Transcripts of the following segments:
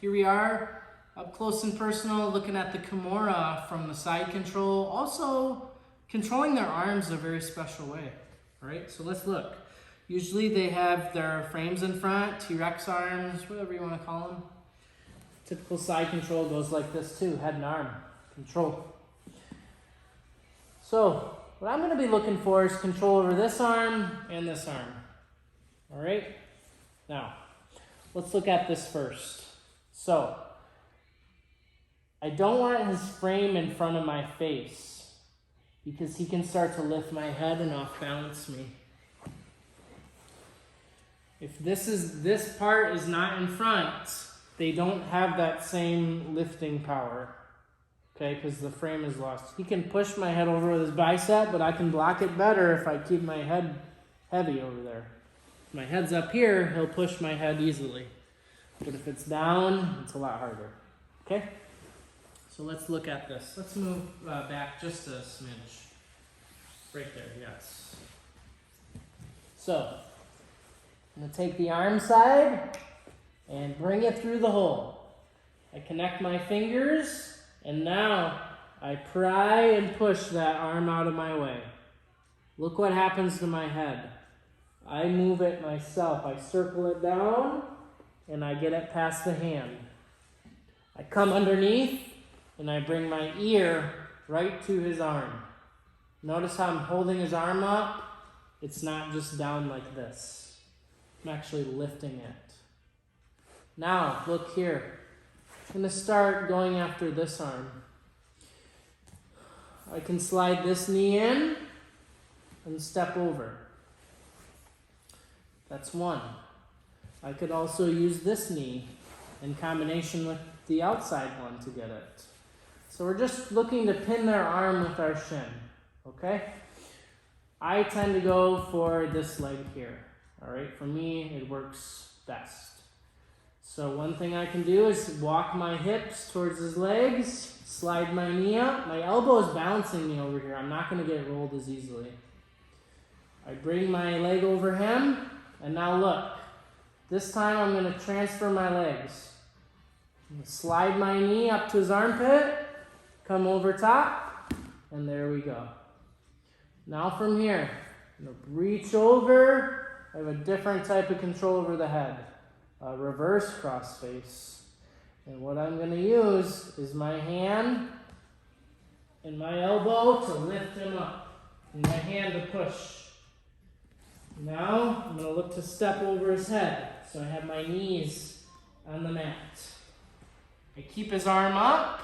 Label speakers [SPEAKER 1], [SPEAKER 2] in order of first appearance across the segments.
[SPEAKER 1] here we are, up close and personal, looking at the Kimura from the side control, also controlling their arms a very special way, all right? So let's look. Usually they have their frames in front, T-Rex arms, whatever you want to call them. Typical side control goes like this too, head and arm control. So what I'm going to be looking for is control over this arm and this arm, all right? Now, let's look at this first. So, I don't want his frame in front of my face because he can start to lift my head and off balance me. If this part is not in front, they don't have that same lifting power, okay, because the frame is lost. He can push my head over with his bicep, but I can block it better if I keep my head heavy over there. If my head's up here, he'll push my head easily. But if it's down, it's a lot harder, okay? So let's look at this. Let's move back just a smidge. Right there, yes. So, I'm going to take the arm side and bring it through the hole. I connect my fingers, and now I pry and push that arm out of my way. Look what happens to my head. I move it myself. I circle it down, and I get it past the hand. I come underneath, and I bring my ear right to his arm. Notice how I'm holding his arm up. It's not just down like this. I'm actually lifting it. Now, look here. I'm going to start going after this arm. I can slide this knee in and step over. That's one. I could also use this knee in combination with the outside one to get it. So we're just looking to pin their arm with our shin, okay? I tend to go for this leg here, all right? For me, it works best. So one thing I can do is walk my hips towards his legs, slide my knee up. My elbow is bouncing me over here. I'm not going to get rolled as easily. I bring my leg over him, and now look. This time I'm going to transfer my legs. I'm going to slide my knee up to his armpit, come over top, and there we go. Now from here, I'm going to reach over. I have a different type of control over the head. Reverse cross face. And what I'm going to use is my hand and my elbow to lift him up, and my hand to push. Now I'm going to look to step over his head, so I have my knees on the mat. I keep his arm up.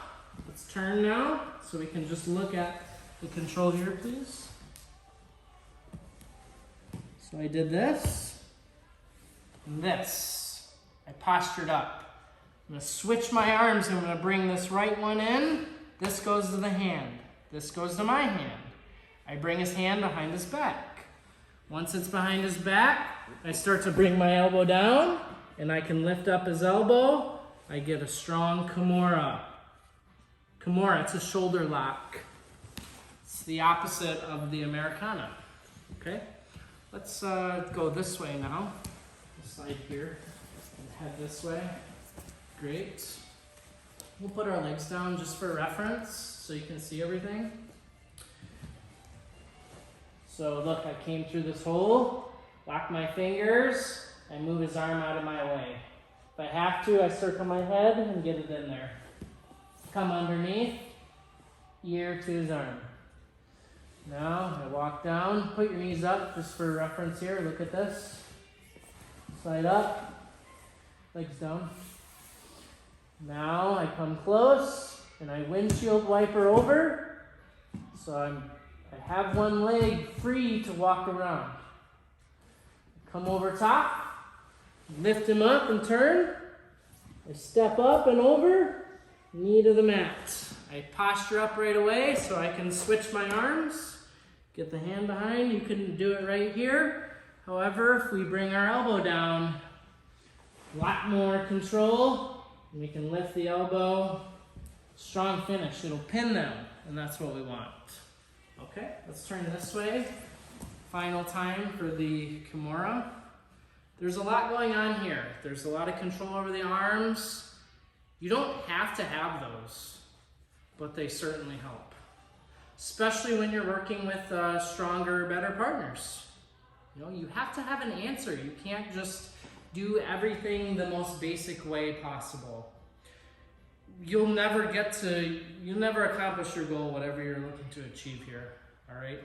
[SPEAKER 1] Let's turn now, so we can just look at the control here, please. So I did this and this. I postured up. I'm going to switch my arms. I'm going to bring this right one in. This goes to the hand. This goes to my hand. I bring his hand behind his back. Once it's behind his back, I start to bring my elbow down, and I can lift up his elbow. I get a strong Kimura. Kimura, it's a shoulder lock. It's the opposite of the Americana. Okay? Let's go this way now. Slide here. Head this way. Great. We'll put our legs down just for reference so you can see everything. So look, I came through this hole, lock my fingers, I move his arm out of my way. If I have to, I circle my head and get it in there. Come underneath, ear to his arm. Now I walk down, put your knees up just for reference here, look at this. Slide up. Legs down. Now I come close and I windshield wiper over. So I have one leg free to walk around. Come over top, lift him up and turn. I step up and over, knee to the mat. I posture up right away so I can switch my arms, get the hand behind. You can do it right here. However, if we bring our elbow down, a lot more control, and we can lift the elbow. Strong finish. It'll pin them, and that's what we want. Okay, let's turn this way. Final time for the Kimura. There's a lot going on here. There's a lot of control over the arms, You don't have to have those, but they certainly help. Especially when you're working with stronger, better partners. You know, you have to have an answer. You can't just do everything the most basic way possible. You'll never accomplish your goal, whatever you're looking to achieve here, all right?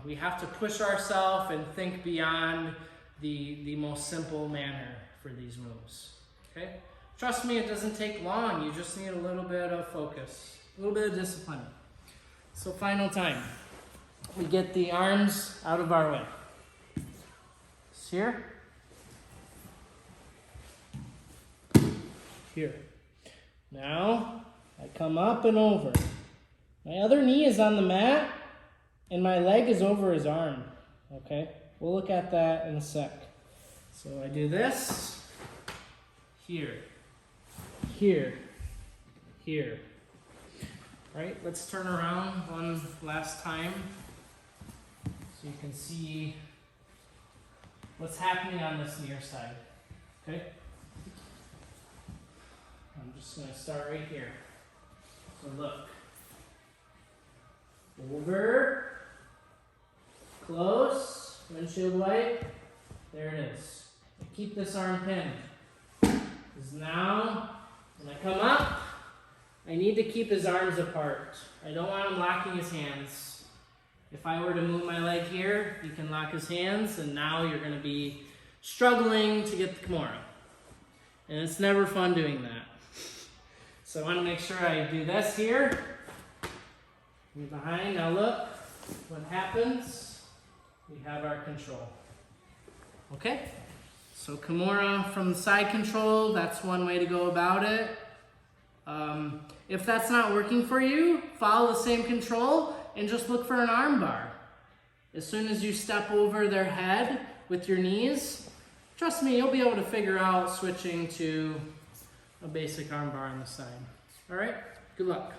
[SPEAKER 1] We have to push ourselves and think beyond the most simple manner for these moves, okay? Trust me, it doesn't take long. You just need a little bit of focus, a little bit of discipline. So final time. We get the arms out of our way. It's here. Here. Now, I come up and over. My other knee is on the mat, and my leg is over his arm, okay? We'll look at that in a sec. So I do this, here, here, here. All right, let's turn around one last time so you can see what's happening on this near side, okay? I'm just gonna start right here. So look, over, close, windshield wipe, there it is. Keep this arm pinned. Because now, when I come up, I need to keep his arms apart. I don't want him locking his hands. If I were to move my leg here, he can lock his hands, and now you're going to be struggling to get the Kimura. And it's never fun doing that. So I want to make sure I do this here. Move behind. Now look what happens. We have our control. Okay? So Kimura from the side control, that's one way to go about it. If that's not working for you, follow the same control and just look for an arm bar. As soon as you step over their head with your knees, trust me, you'll be able to figure out switching to a basic arm bar on the side. All right, good luck.